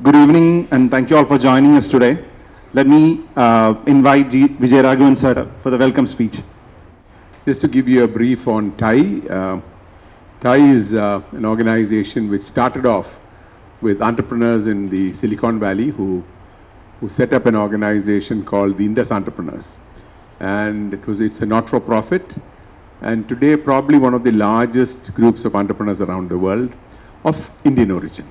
Good evening, and thank you all for joining us today. Let me invite Vijay Raghavan sir for the welcome speech. Just to give you a brief on TiE, TiE is an organization which started off with entrepreneurs in the Silicon Valley who set up an organization called the Indus Entrepreneurs. And it's a not-for-profit, and today probably one of the largest groups of entrepreneurs around the world of Indian origin.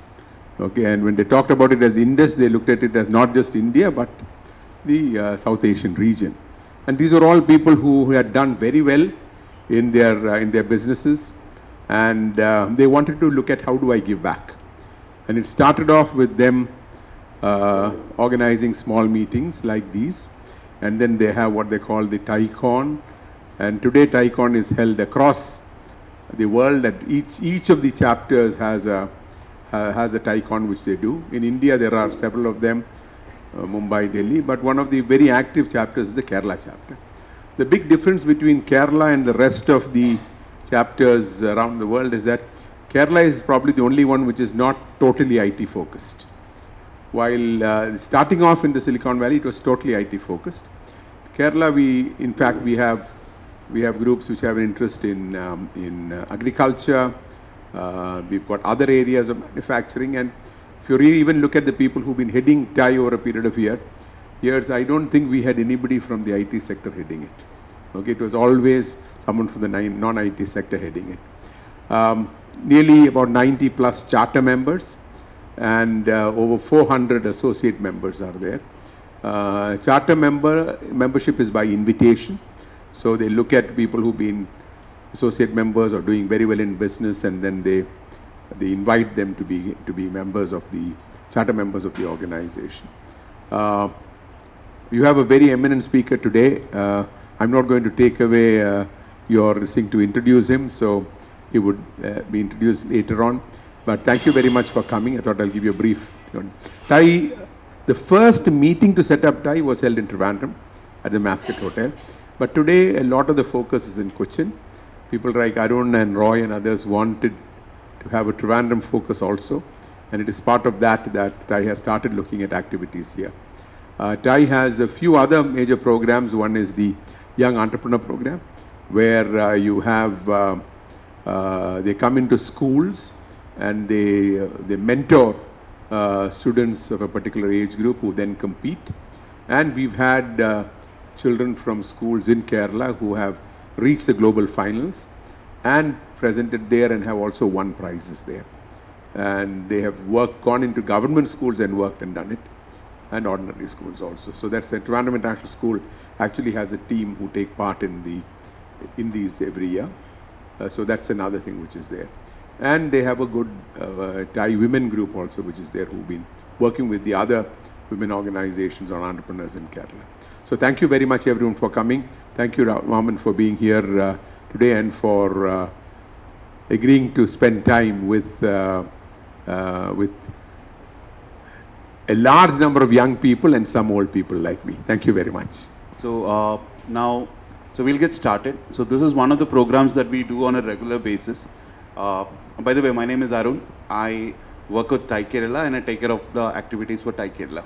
Okay, and when they talked about it as Indus, they looked at it as not just India, but the South Asian region. And these are all people who had done very well in their businesses, and they wanted to look at how do I give back. And it started off with them organizing small meetings like these, and then they have what they call the TiECon. And today TiECon is held across the world, and each of the chapters has a TiECon which they do. In India there are several of them, Mumbai, Delhi, but one of the very active chapters is the Kerala chapter. The big difference between Kerala and the rest of the chapters around the world is that Kerala is probably the only one which is not totally IT focused. While starting off in the Silicon Valley, it was totally IT focused. Kerala, we have groups which have an interest in agriculture. We've got other areas of manufacturing, and if you really even look at the people who've been heading TiE over a period of years, I don't think we had anybody from the IT sector heading it. Okay, it was always someone from the non-IT sector heading it. Nearly about 90 plus charter members, and over 400 associate members are there. Charter membership is by invitation, so they look at people who've been associate members or doing very well in business, and then they invite them to be members of the charter members of the organization. You have a very eminent speaker today. I'm not going to take away your thing to introduce him, so he would be introduced later on. But thank you very much for coming. I thought I'll give you a brief. TiE, the first meeting to set up TiE was held in Trivandrum at the Mascot Hotel. But today a lot of the focus is in Cochin. People like Arun and Roy and others wanted to have a Trivandrum focus also, and it is part of that TiE has started looking at activities here. TiE has a few other major programs. One is the Young Entrepreneur Program, where you have, they come into schools and they mentor students of a particular age group who then compete. And we've had children from schools in Kerala who have reached the global finals and presented there and have also won prizes there. And they have gone into government schools and worked and done it, and ordinary schools also. So that's a Trivandrum International School actually has a team who take part in these every year. So that's another thing which is there. And they have a good TiE women group also which is there, who've been working with the other women organizations on entrepreneurs in Kerala. So thank you very much everyone for coming. Thank you Rahul Mamman for being here today and for agreeing to spend time with a large number of young people and some old people like me. Thank you very much. So so we'll get started. So this is one of the programs that we do on a regular basis. By the way, my name is Arun. I work with TiE Kerala and I take care of the activities for TiE Kerala.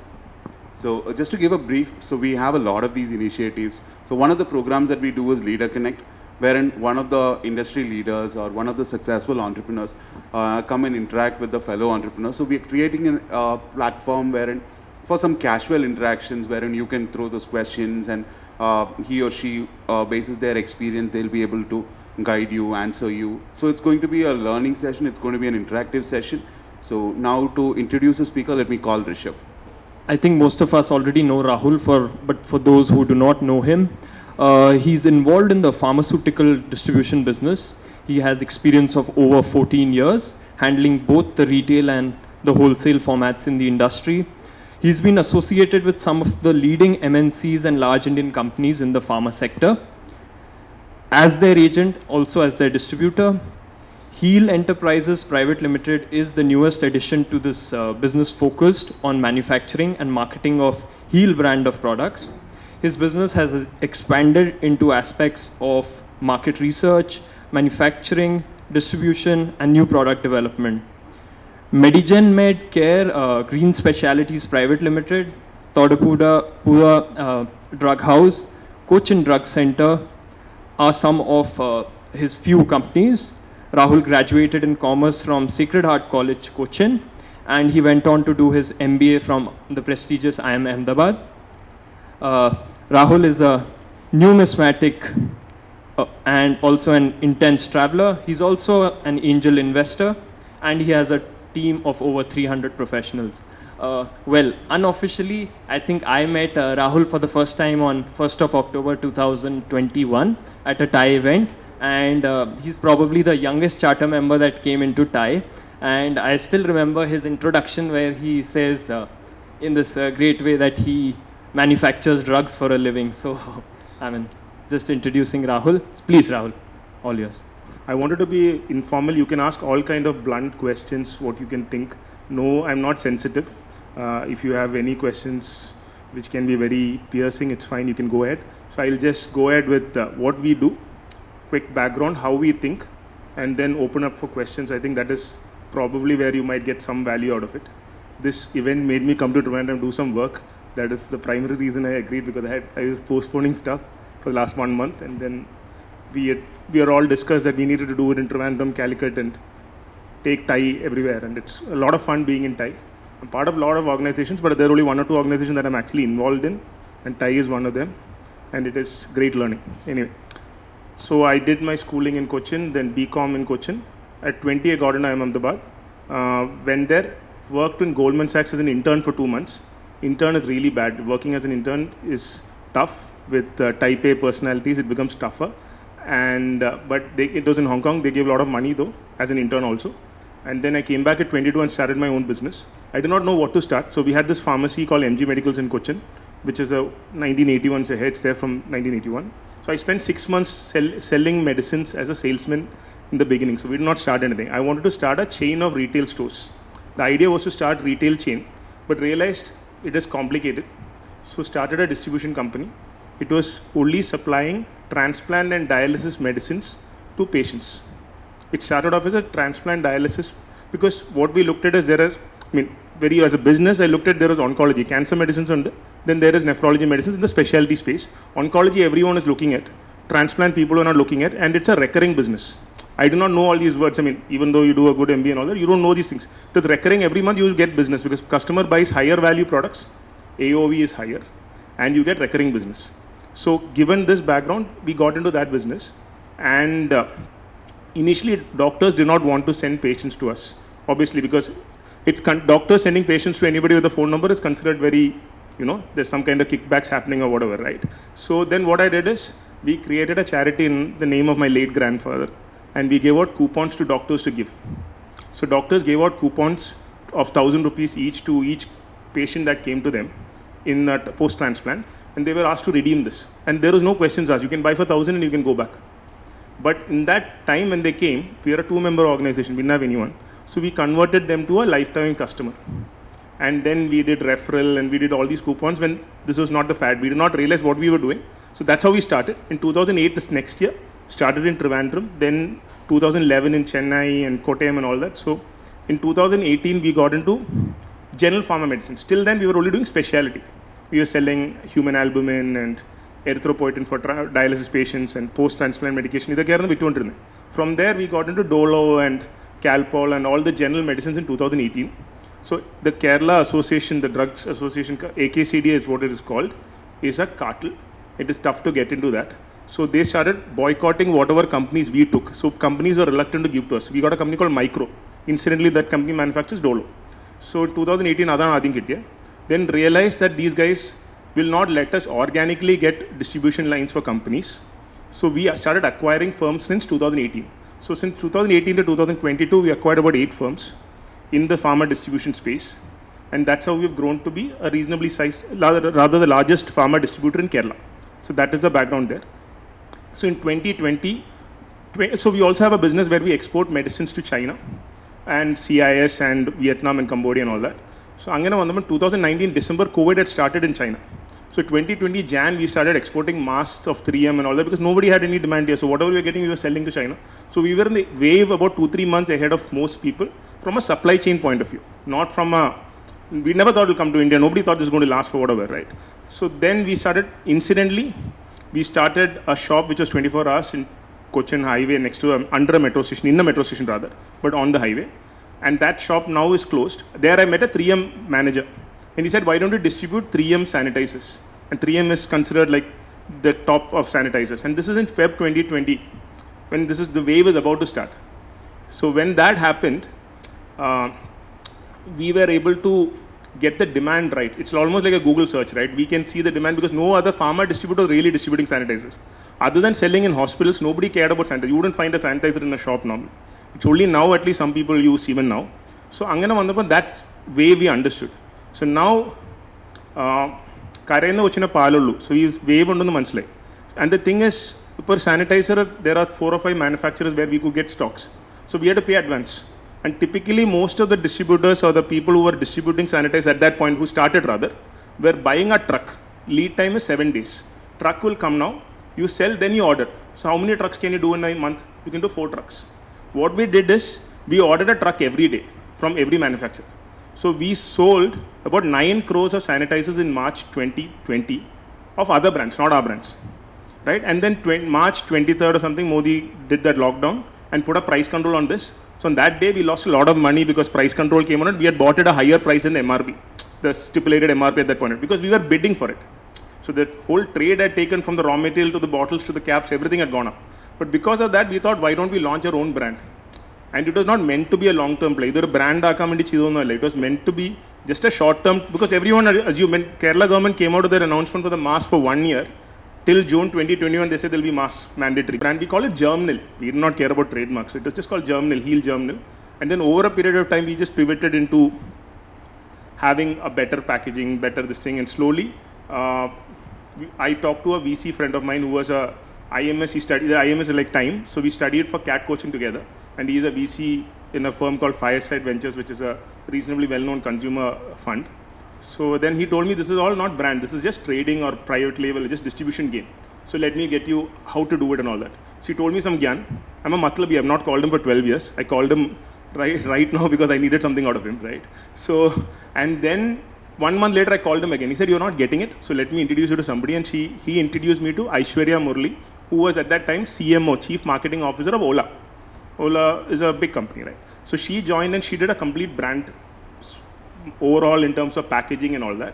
So just to give a brief, so we have a lot of these initiatives. So one of the programs that we do is Leader Connect, wherein one of the industry leaders or one of the successful entrepreneurs come and interact with the fellow entrepreneurs. So we are creating a platform wherein for some casual interactions wherein you can throw those questions and he or she, basis their experience, they'll be able to guide you, answer you. So it's going to be a learning session. It's going to be an interactive session. So now to introduce the speaker, let me call Rishabh. I think most of us already know Rahul, but for those who do not know him, he's involved in the pharmaceutical distribution business. He has experience of over 14 years, handling both the retail and the wholesale formats in the industry. He's been associated with some of the leading MNCs and large Indian companies in the pharma sector, as their agent, also as their distributor. Haeal Enterprises Private Limited is the newest addition to this business focused on manufacturing and marketing of Haeal brand of products. His business has expanded into aspects of market research, manufacturing, distribution, and new product development. Medigen Med Care, Green Specialities Private Limited, Thodapuda Drug House, Cochin Drug Center are some of his few companies. Rahul graduated in commerce from Sacred Heart College, Cochin, and he went on to do his MBA from the prestigious IIM Ahmedabad. Rahul is a numismatic and also an intense traveler. He's also an angel investor, and he has a team of over 300 professionals. Well, unofficially, I think I met Rahul for the first time on 1st of October 2021 at a TiE event, and he's probably the youngest charter member that came into TiE. And I still remember his introduction where he says in this great way that he manufactures drugs for a living. So, I mean, just introducing Rahul. Please, Rahul, all yours. I wanted to be informal. You can ask all kind of blunt questions, what you can think. No, I'm not sensitive. If you have any questions which can be very piercing, it's fine, you can go ahead. So I'll just go ahead with what we do, quick background, how we think, and then open up for questions. I think that is probably where you might get some value out of it. This event made me come to Trivandrum and do some work. That is the primary reason I agreed, because I was postponing stuff for the last 1 month, and then we are all discussed that we needed to do it in Trivandrum, Calicut, and take TiE everywhere, and it's a lot of fun being in TiE. I'm part of a lot of organizations, but there are only 1 or 2 organizations that I'm actually involved in, and TiE is one of them, and it is great learning. Anyway, so I did my schooling in Cochin, then BCom in Cochin. At 20, I got into IIM Ahmedabad. Went there, worked in Goldman Sachs as an intern for 2 months. Intern is really bad. Working as an intern is tough. With type A personalities, it becomes tougher. And but it was in Hong Kong. They gave a lot of money though, as an intern also. And then I came back at 22 and started my own business. I did not know what to start. So we had this pharmacy called MG Medicals in Cochin, which is a 1981, so it's there from 1981. So I spent 6 months selling medicines as a salesman in the beginning. So we did not start anything. I wanted to start a chain of retail stores. The idea was to start retail chain, but realized it is complicated. So started a distribution company. It was only supplying transplant and dialysis medicines to patients. It started off as a transplant dialysis because what we looked at is as a business, I looked at there was oncology, cancer medicines, and then there is nephrology medicines in the specialty space. Oncology, everyone is looking at. Transplant, people are not looking at, and it's a recurring business. I do not know all these words. Even though you do a good MBA and all that, you don't know these things. With recurring, every month you will get business because customer buys higher value products, AOV is higher, and you get recurring business. So given this background, we got into that business, and initially doctors did not want to send patients to us, obviously, because it's doctors sending patients to anybody with a phone number is considered very, there's some kind of kickbacks happening or whatever, right? So then what I did is, we created a charity in the name of my late grandfather, and we gave out coupons to doctors to give. So doctors gave out coupons of 1,000 rupees each to each patient that came to them in post-transplant, and they were asked to redeem this. And there was no questions asked. You can buy for 1,000 and you can go back. But in that time when they came, we are a 2-member organization, we didn't have anyone. So we converted them to a lifetime customer. And then we did referral and we did all these coupons when this was not the fad. We did not realize what we were doing. So that's how we started. In 2008, this next year, started in Trivandrum, then 2011 in Chennai and Kottayam and all that. So in 2018, we got into general pharma medicine. Till then, we were only doing specialty. We were selling human albumin and erythropoietin for dialysis patients and post-transplant medication. From there, we got into Dolo and Calpol and all the general medicines in 2018. So the Kerala Association, the Drugs Association, AKCD is what it is called, is a cartel. It is tough to get into that. So they started boycotting whatever companies we took. So companies were reluctant to give to us. We got a company called Micro. Incidentally, that company manufactures Dolo. So in 2018, then realized that these guys will not let us organically get distribution lines for companies. So we started acquiring firms since 2018. So since 2018 to 2022, we acquired about 8 firms in the pharma distribution space. And that's how we've grown to be a reasonably sized, rather the largest pharma distributor in Kerala. So that is the background there. So in 2020, so we also have a business where we export medicines to China and CIS and Vietnam and Cambodia and all that. So in 2019 December, COVID had started in China. So 2020 Jan, we started exporting masks of 3M and all that because nobody had any demand here. So whatever we were getting, we were selling to China. So we were in the wave about 2-3 months ahead of most people. from a supply chain point of view, not from a, we never thought it would come to India. Nobody thought this was going to last for whatever, right? So then we started, incidentally, we started a shop which was 24 hours in Cochin Highway next to, under a metro station, in a metro station rather, but on the highway. And that shop now is closed. There I met a 3M manager. And he said, why don't you distribute 3M sanitizers? And 3M is considered like the top of sanitizers. And this is in Feb 2020, when this is, the wave is about to start. So when that happened, we were able to get the demand right. It's almost like a Google search, right? We can see the demand because no other pharma distributor is really distributing sanitizers. Other than selling in hospitals, nobody cared about sanitizer. You wouldn't find a sanitizer in a shop normally. It's only now, at least some people use even now. So Angana Vandapa, that way we understood. So now, Karena Uchina Palulu, so he's wave under the monthly. And the thing is, per sanitizer, there are 4 or 5 manufacturers where we could get stocks. So we had to pay advance. And typically, most of the distributors or the people who were distributing sanitizers at that point, who started rather, were buying a truck. Lead time is 7 days. Truck will come now, you sell, then you order. So how many trucks can you do in a month? You can do 4 trucks. What we did is, we ordered a truck every day from every manufacturer. So we sold about 9 crores of sanitizers in March 2020 of other brands, not our brands, right? And then March 23rd or something, Modi did that lockdown and put a price control on this. So on that day, we lost a lot of money because price control came on it. We had bought it a higher price than the MRP, the stipulated MRP at that point, because we were bidding for it. So the whole trade had taken from the raw material to the bottles to the caps, everything had gone up. But because of that, we thought, why don't we launch our own brand? And it was not meant to be a long-term play. Either a brand it was meant to be just a short-term, because everyone assumed, when Kerala government came out with their announcement for the mask for 1 year, till June 2021, they said there will be mask mandatory. And we call it Germinal. We did not care about trademarks. It was just called Germinal, Heal Germinal. And then over a period of time, we just pivoted into having a better packaging, better this thing, and slowly, I talked to a VC friend of mine who was a IMS, he studied, the IMS is like time, so we studied for CAT coaching together, and he is a VC in a firm called Fireside Ventures, which is a reasonably well-known consumer fund. So then he told me, this is all not brand, this is just trading or private label, just distribution game. So let me get you how to do it and all that. So he told me some gyan. I'm a matlabi, I've not called him for 12 years. I called him right now because I needed something out of him, right? So, and then 1 month later, I called him again. He said, you're not getting it, so let me introduce you to somebody. And he introduced me to Aishwarya Murli, who was at that time CMO, Chief Marketing Officer of Ola. Ola is a big company, right? So she joined and she did a complete brand overall in terms of packaging and all that.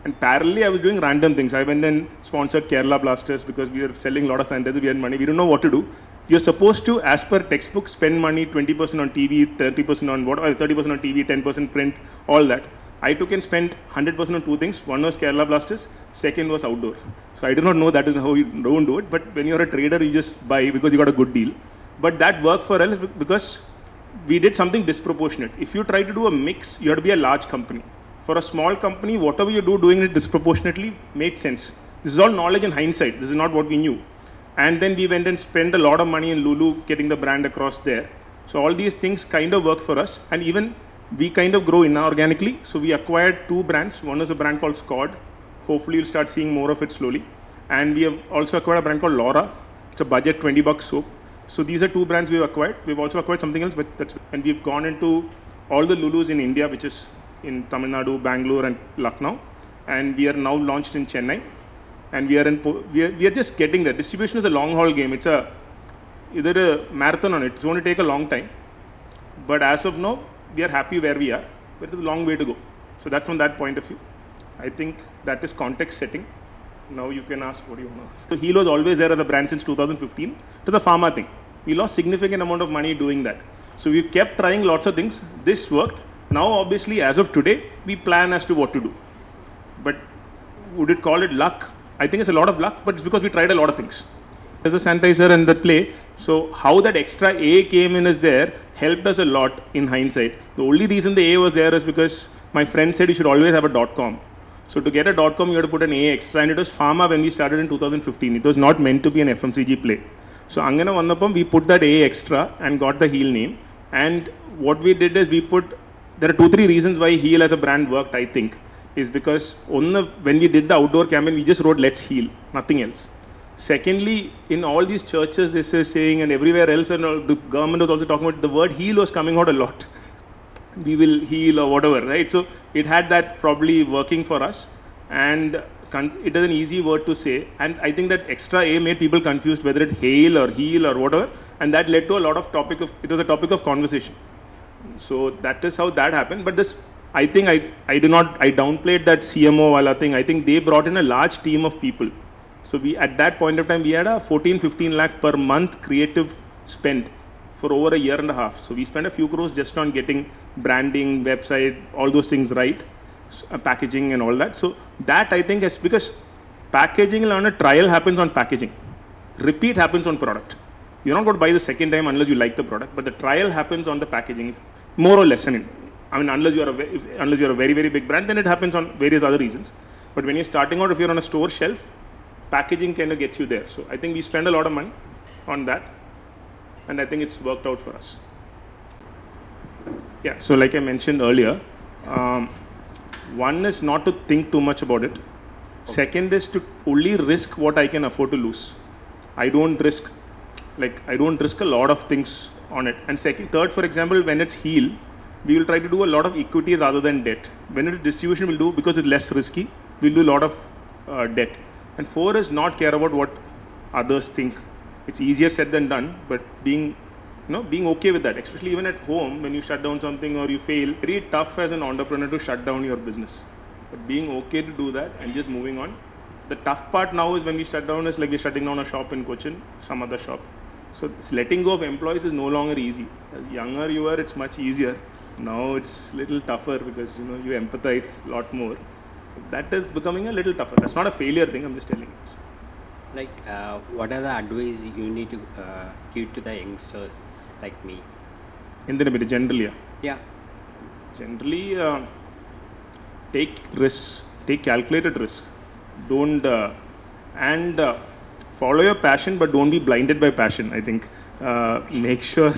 And parallelly, I was doing random things. I went and sponsored Kerala Blasters because we were selling a lot of sanitizers, we had money, we didn't know what to do. You're supposed to, as per textbook, spend money 20% on TV, 30% on what, 30% on TV, 10% print, all that. I took and spent 100% on 2 things. One was Kerala Blasters, second was outdoor. So I do not know that is how you don't do it, but when you're a trader, you just buy because you got a good deal. But that worked for us because we did something disproportionate. If you try to do a mix, you have to be a large company. For a small company, whatever you do, doing it disproportionately made sense. This is all knowledge in hindsight. This is not what we knew. And then we went and spent a lot of money in Lulu, getting the brand across there. So all these things kind of worked for us. And even we kind of grow inorganically. So we acquired 2 brands. One is a brand called Scod. Hopefully you'll start seeing more of it slowly. And we have also acquired a brand called Laura. It's a budget $20 soap. So these are 2 brands we've acquired. We've also acquired something else, but and we've gone into all the Lulus in India, which is in Tamil Nadu, Bangalore, and Lucknow. And we are now launched in Chennai. And we are just getting there. Distribution is a long haul game. It's either a marathon on it. It's going to take a long time. But as of now, we are happy where we are, but it's a long way to go. So that's from that point of view. I think that is context setting. Now you can ask what you want to ask. So Haeal was always there as a brand since 2015 to the pharma thing. We lost significant amount of money doing that. So we kept trying lots of things. This worked. Now obviously as of today, we plan as to what to do. But would it call it luck? I think it's a lot of luck, but it's because we tried a lot of things. There's a sanitizer and the play. So how that extra A came in is there helped us a lot in hindsight. The only reason the A was there is because my friend said you should always have a .com. So to get a .com, you had to put an A extra, and it was pharma when we started in 2015. It was not meant to be an FMCG play. So Angana Vandapam, we put that A extra and got the Haeal name. And what we did is there are 2-3 reasons why Haeal as a brand worked, I think, is because when we did the outdoor campaign, we just wrote "Let's Heal," nothing else. Secondly, in all these churches, this is saying, and everywhere else, and the government was also talking about, the word heal was coming out a lot. we will heal or whatever, right? So it had that probably working for us, and it is an easy word to say, and I think that extra A made people confused whether it Haeal or heal or whatever, and that led to a lot of it was a topic of conversation. So that is how that happened. But this, I think I downplayed that CMO wala thing. I think they brought in a large team of people. So we, at that point of time, we had a 14-15 lakh per month creative spend for over a year and a half. So we spent a few crores just on getting branding, website, all those things right, packaging and all that. So that I think is because packaging on a trial happens on packaging. Repeat happens on product. You're not going to buy the second time unless you like the product, but the trial happens on the packaging, more or less. I mean, unless you're a very, very big brand, then it happens on various other reasons. But when you're starting out, if you're on a store shelf, packaging kind of gets you there. So I think we spend a lot of money on that, and I think it's worked out for us. Yeah, so like I mentioned earlier, one is not to think too much about it. Okay. Second is to only risk what I can afford to lose. I don't risk a lot of things on it. And third, for example, when it's Heal, we will try to do a lot of equity rather than debt. When it's distribution, we'll do, because it's less risky, we'll do a lot of debt. And 4 is not care about what others think. It's easier said than done, but being okay with that, especially even at home, when you shut down something or you fail, very tough as an entrepreneur to shut down your business. But being okay to do that and just moving on. The tough part now is when we shut down is like we're shutting down a shop in Cochin, some other shop. So it's letting go of employees is no longer easy. As younger you are, it's much easier. Now it's a little tougher because you empathize a lot more. So that is becoming a little tougher. That's not a failure thing, I'm just telling you. Like, what are the advice you need to give to the youngsters like me? Generally, yeah. Generally, take risks, take calculated risks. Don't follow your passion, but don't be blinded by passion. I think make sure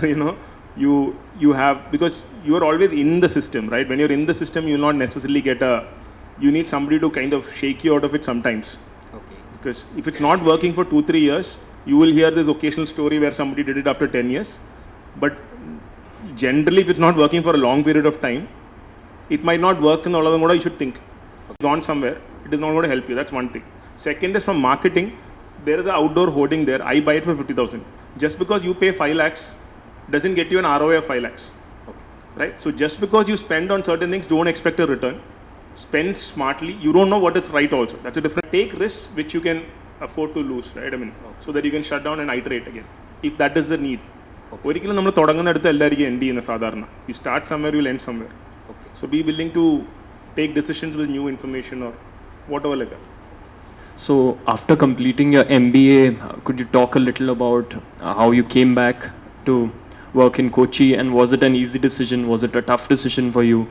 you have, because you are always in the system, right? When you're in the system, you'll not necessarily you need somebody to kind of shake you out of it sometimes. Okay. Because if it's not working for 2-3 years, you will hear this occasional story where somebody did it after 10 years. But generally, if it's not working for a long period of time, it might not work in all of them. You should think. Gone somewhere, it is not going to help you. That's one thing. Second is from marketing. There is an outdoor hoarding there. I buy it for 50,000. Just because you pay 5 lakhs doesn't get you an ROI of 5 lakhs. Okay. Right? So just because you spend on certain things, don't expect a return. Spend smartly. You don't know what is right also. That's a different. Take risks which you can afford to lose, right? So that you can shut down and iterate again, if that is the need. Okay. You start somewhere, you'll end somewhere. Okay. So be willing to take decisions with new information or whatever like that. So after completing your MBA, could you talk a little about how you came back to work in Kochi, and was it an easy decision? Was it a tough decision for you?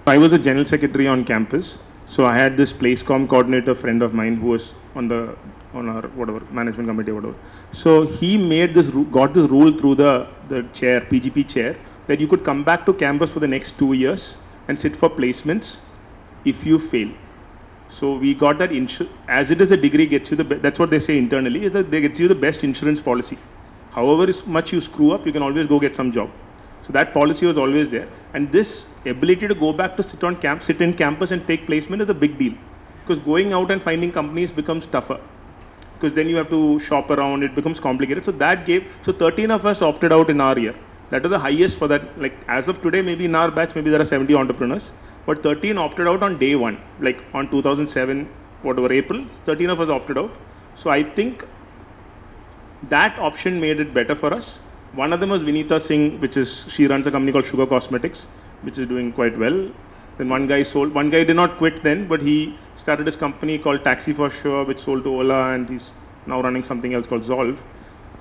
I was a general secretary on campus, so I had this PlaceCom coordinator friend of mine who was on our whatever management committee or whatever. So he got this rule through the chair, PGP chair, that you could come back to campus for the next 2 years and sit for placements if you fail. So we got that as it is, a degree gets you that's what they say internally, is that they get you the best insurance policy. However much you screw up, you can always go get some job. So that policy was always there. And this ability to go back to sit in campus and take placement is a big deal. Because going out and finding companies becomes tougher. Because then you have to shop around, it becomes complicated. So 13 of us opted out in our year. That is the highest for that. Like as of today, maybe in our batch, maybe there are 70 entrepreneurs. But 13 opted out on day one, like on 2007, whatever, April, 13 of us opted out. So I think that option made it better for us. One of them was Vinita Singh, she runs a company called Sugar Cosmetics, which is doing quite well. Then one guy did not quit then, but he started his company called Taxi for Sure, which sold to Ola, and he's now running something else called Zolve.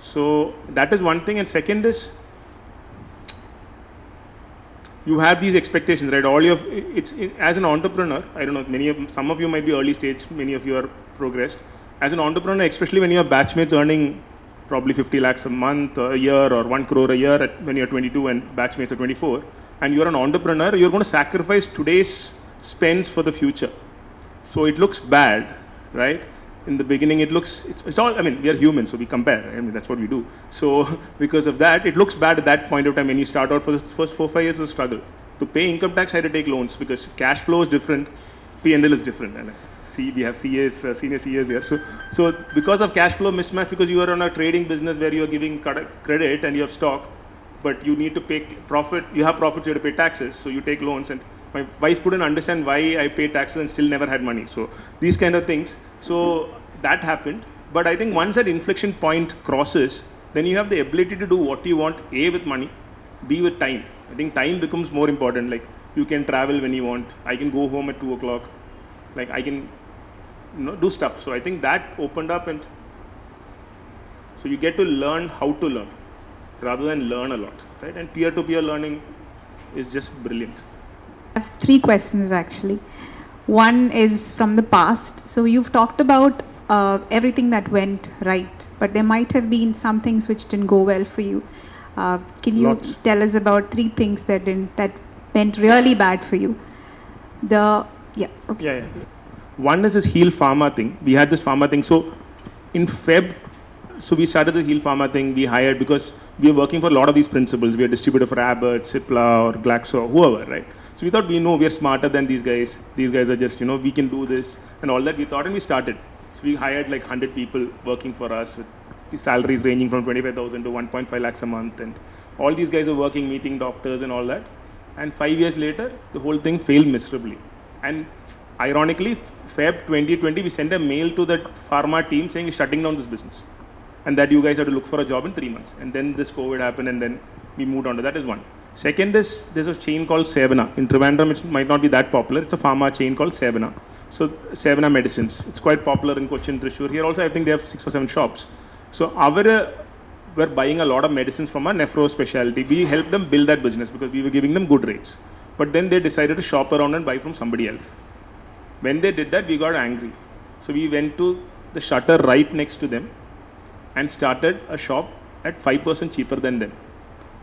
So that is one thing. And second is, you have these expectations, right? As an entrepreneur, I don't know, some of you might be early stage, many of you are progressed. As an entrepreneur, especially when you have batchmates earning probably 50 lakhs a month, a year, or 1 crore a year when you're 22 and batchmates are 24, and you're an entrepreneur, you're going to sacrifice today's spends for the future. So it looks bad, right? In the beginning, it's all, we are human, so we compare. That's what we do. So because of that, it looks bad at that point of time when you start out. For the first 4-5 years, it's a struggle. To pay income tax, I had to take loans because cash flow is different, P&L is different. And we have CAs, senior CAs there. So because of cash flow mismatch, because you are on a trading business where you are giving credit and you have stock, but you need to pay profit, you have profits, you have to pay taxes, so you take loans. And my wife couldn't understand why I paid taxes and still never had money. So these kind of things. So that happened. But I think once that inflection point crosses, then you have the ability to do what you want, A, with money, B, with time. I think time becomes more important. Like, you can travel when you want. I can go home at 2 o'clock. Like, I can, do stuff. So I think that opened up, and so you get to learn how to learn rather than learn a lot, right? And peer-to-peer learning is just brilliant. I have 3 questions actually. One is from the past. So you've talked about everything that went right, but there might have been some things which didn't go well for you. Can you tell us about 3 things that went really bad for you? Yeah. One is this Haeal Pharma thing. We had this pharma thing. So in Feb, so we started the Haeal Pharma thing. We hired, because we are working for a lot of these principals. We are distributor for Abbott, Cipla, or Glaxo, whoever, right? So we thought, we are smarter than these guys. These guys are just, we can do this and all that. We thought, and we started. So we hired like 100 people working for us with salaries ranging from 25,000 to 1.5 lakhs a month. And all these guys are working, meeting doctors and all that. And 5 years later, the whole thing failed miserably. And ironically, Feb 2020, we sent a mail to that pharma team saying we're shutting down this business, and that you guys have to look for a job in 3 months. And then this COVID happened, and then we moved on to that. Is one. Second is, there's a chain called Sevana. In Trivandrum, it might not be that popular. It's a pharma chain called Sevana. So Sevana Medicines. It's quite popular in Cochin, Thrissur. Here also, I think they have 6 or 7 shops. So we're buying a lot of medicines from our nephro specialty. We helped them build that business because we were giving them good rates. But then they decided to shop around and buy from somebody else. When they did that, we got angry. So we went to the shutter right next to them and started a shop at 5% cheaper than them.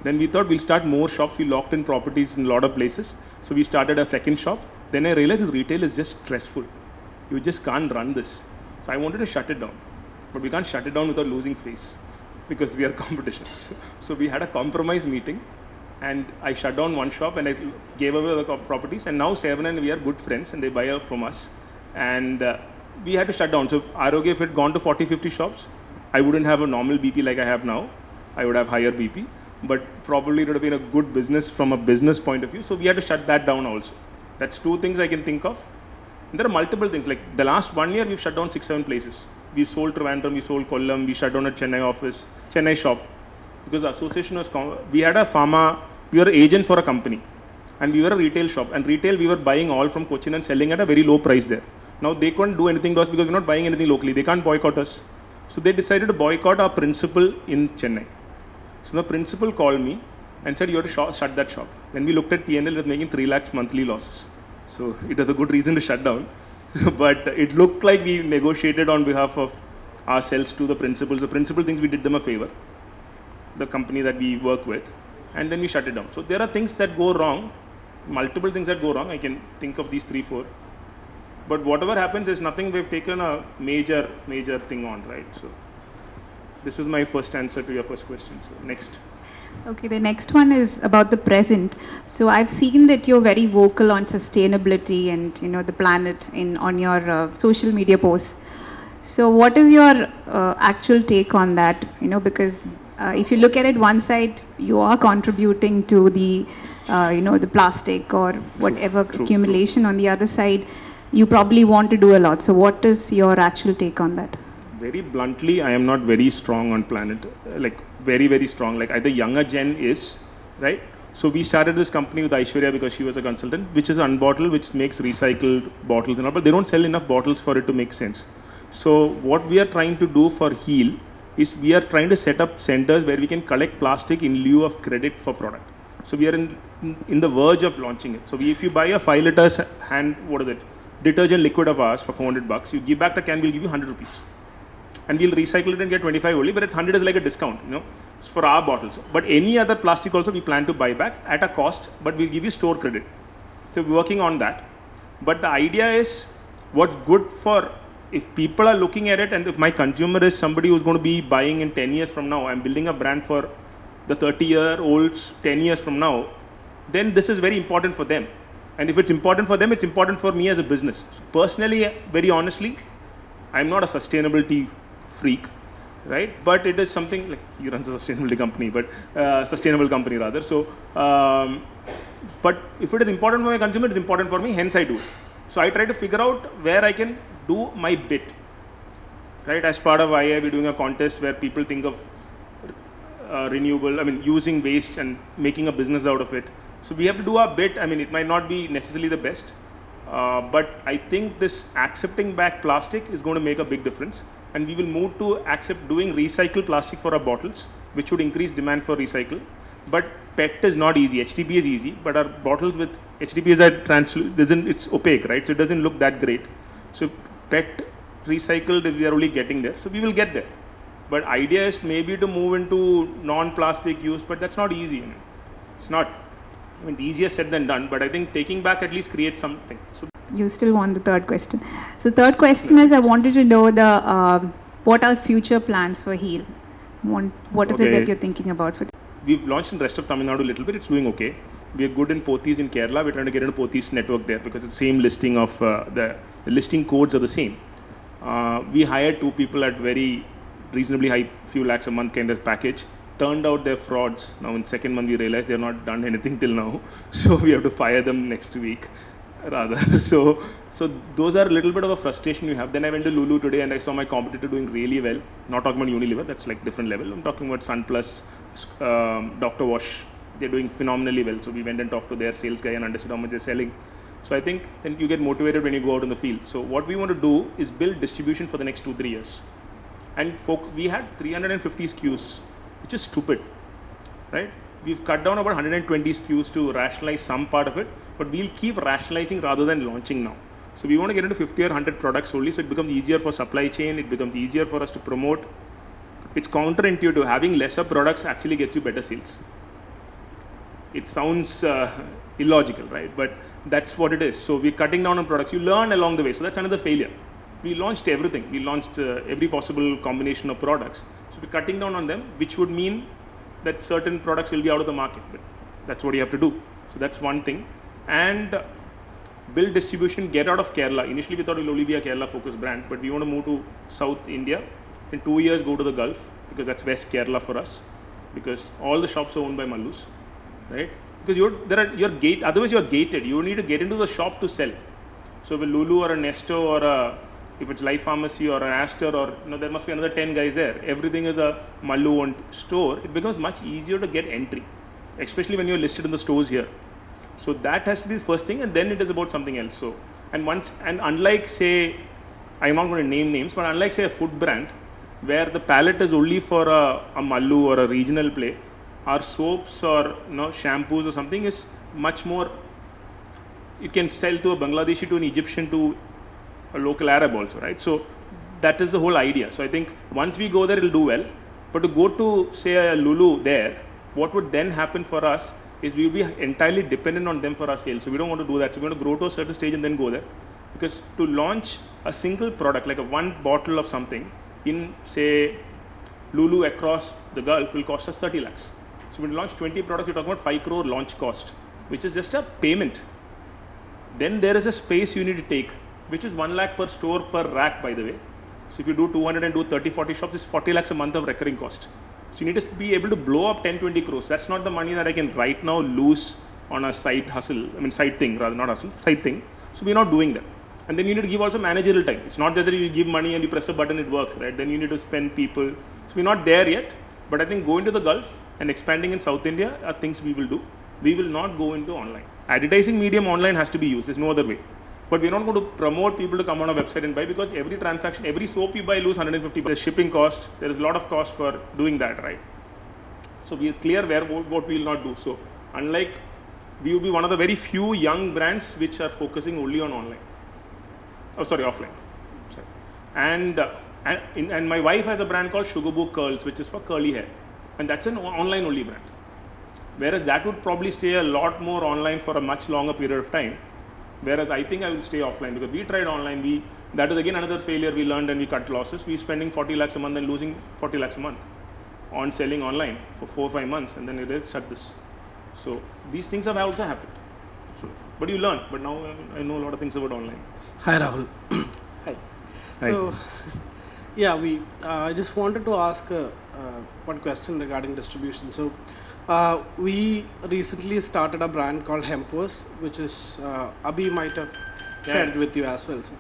Then we thought we'll start more shops. We locked in properties in a lot of places. So we started a second shop. Then I realized this retail is just stressful. You just can't run this. So I wanted to shut it down. But we can't shut it down without losing face, because we are competition. So we had a compromise meeting, and I shut down one shop and I gave away the properties. And now Seven and we are good friends, and they buy up from us. And we had to shut down. So Arogya, if it had gone to 40, 50 shops, I wouldn't have a normal BP like I have now. I would have higher BP, but probably it would have been a good business from a business point of view. So we had to shut that down also. That's 2 things I can think of. And there are multiple things. Like the last 1 year, we've shut down 6, 7 places. We sold Trivandrum, we sold Kollam, we shut down a Chennai office, Chennai shop. Because the association was, we had a pharma, we were an agent for a company. And we were a retail shop. And retail, we were buying all from Cochin and selling at a very low price there. Now they couldn't do anything to us because we're not buying anything locally. They can't boycott us. So they decided to boycott our principal in Chennai. So the principal called me and said, you have to shut that shop. When we looked at P&L, it was making 3 lakhs monthly losses. So it was a good reason to shut down. But it looked like we negotiated on behalf of ourselves to the principals. The principal thinks we did them a favor, the company that we work with, and then we shut it down. So there are things that go wrong, multiple things that go wrong. I can think of these 3, 4. But whatever happens is nothing we've taken a major thing on, right? So this is my first answer to your first question. So next. Okay, the next one is about the present. So I've seen that you're very vocal on sustainability and the planet on your social media posts. So what is your actual take on that? Because if you look at it, one side you are contributing to the the plastic or whatever accumulation. On the other side, you probably want to do a lot. So what is your actual take on that? Very bluntly, I am not very strong on planet, like very, very strong. Like the younger gen is, right? So we started this company with Aishwarya because she was a consultant, which is Unbottle, which makes recycled bottles and all, but they don't sell enough bottles for it to make sense. So what we are trying to do for Haeal is we are trying to set up centers where we can collect plastic in lieu of credit for product. So we are in the verge of launching it. So if you buy a 5 liters detergent liquid of ours for $400, you give back the can, we'll give you 100 rupees. And we'll recycle it and get 25 only, but at 100 is like a discount, it's for our bottles. But any other plastic also we plan to buy back at a cost, but we'll give you store credit. So we're working on that. But the idea is what's good for, if people are looking at it, and if my consumer is somebody who's going to be buying in 10 years from now, I'm building a brand for the 30-year-olds 10 years from now, then this is very important for them. And if it's important for them, it's important for me as a business. So personally, very honestly, I'm not a sustainability freak, right? But it is something like he runs a sustainability company, but sustainable company rather. So, but if it is important for my consumer, it's important for me. Hence, I do it. So I try to figure out where I can do my bit, right? As part of TiE, we're doing a contest where people think of using waste and making a business out of it. So we have to do our bit. I mean, it might not be necessarily the best, but I think this accepting back plastic is going to make a big difference. And we will move to accept doing recycled plastic for our bottles, which would increase demand for recycle. But PET is not easy. HDPE is easy, but our bottles with HDPE is it's opaque, right? So it doesn't look that great. So PET recycled, we are only getting there. So we will get there. But idea is maybe to move into non-plastic use, but that's not easy. It's not. I mean, easier said than done, but I think taking back at least creates something. So You still want the third question. So third question is, I wanted to know what are future plans for Haeal? What is it that you're thinking about for? We've launched in the rest of Tamil Nadu a little bit. It's doing okay. We're good in Pothys in Kerala. We're trying to get into Pothys network there because it's the same listing of the listing codes are the same. We hired 2 people at very reasonably high, few lakhs a month kind of package. Turned out they're frauds. Now in second month we realized they've not done anything till now. So we have to fire them next week rather. So those are a little bit of a frustration you have. Then I went to Lulu today and I saw my competitor doing really well. Not talking about Unilever, that's like different level. I'm talking about Sunplus, Dr. Wash. They're doing phenomenally well. So we went and talked to their sales guy and understood how much they're selling. So I think then you get motivated when you go out in the field. So what we want to do is build distribution for the next 2-3 years. And we had 350 SKUs, which is stupid, right? We've cut down about 120 SKUs to rationalize some part of it, but we'll keep rationalizing rather than launching now. So we want to get into 50 or 100 products only, so it becomes easier for supply chain, it becomes easier for us to promote. It's counterintuitive. Having lesser products actually gets you better sales. It sounds illogical, right? But that's what it is. So we're cutting down on products. You learn along the way. So that's another failure. We launched everything. We launched every possible combination of products. So we're cutting down on them, which would mean that certain products will be out of the market. But that's what you have to do. So that's one thing. And build distribution, get out of Kerala. Initially we thought it will only be a Kerala focused brand, but we want to move to South India. In 2 years go to the Gulf, because that's West Kerala for us. Because all the shops are owned by Mallus, right? Because otherwise you're gated. You need to get into the shop to sell. So if a Lulu or a Nesto or if it's Life Pharmacy or an Aster or there must be another 10 guys there. Everything is a Mallu owned store. It becomes much easier to get entry, especially when you're listed in the stores here. So that has to be the first thing, and then it is about something else. So and unlike say, I'm not going to name names, but unlike say a food brand where the palette is only for a Mallu or a regional play, our soaps or shampoos or something is much more. It can sell to a Bangladeshi, to an Egyptian, to a local Arab also, right? So that is the whole idea. So I think once we go there, it'll do well. But to go to say a Lulu there, what would then happen for us is we'll be entirely dependent on them for our sales. So we don't want to do that. So we're going to grow to a certain stage and then go there. Because to launch a single product, like one bottle of something in say Lulu across the Gulf will cost us 30 lakhs. So when we launch 20 products, we're talking about 5 crore launch cost, which is just a payment. Then there is a space you need to take, which is 1 lakh per store per rack, by the way. So if you do 200 and do 30-40 shops, it's 40 lakhs a month of recurring cost. So you need to be able to blow up 10-20 crores. That's not the money that I can right now lose on a side hustle, side thing, rather not hustle, side thing. So we're not doing that. And then you need to give also managerial time. It's not just that you give money and you press a button, it works, right? Then you need to spend people. So we're not there yet, but I think going to the Gulf and expanding in South India are things we will do. We will not go into online. Advertising medium online has to be used. There's no other way. But we're not going to promote people to come on our website and buy, because every transaction, every soap you buy, lose 150. There's shipping cost. There is a lot of cost for doing that, right? So we are clear what we will not do. So unlike, we will be one of the very few young brands which are focusing only on online. Offline. Sorry. And my wife has a brand called Sugar Boo Curls, which is for curly hair. And that's an online only brand. Whereas that would probably stay a lot more online for a much longer period of time. Whereas I think I will stay offline, because we tried online. That is again another failure. We learned and we cut losses. We're spending 40 lakhs a month and losing 40 lakhs a month on selling online for 4 or 5 months, and then it is shut this. So these things have also happened. So, but you learn. But now I know a lot of things about online. Hi, Rahul. Hi. Hi. So, yeah, I just wanted to ask one question regarding distribution. So, we recently started a brand called Hempverse, which is Abhi might have shared with you as well. So,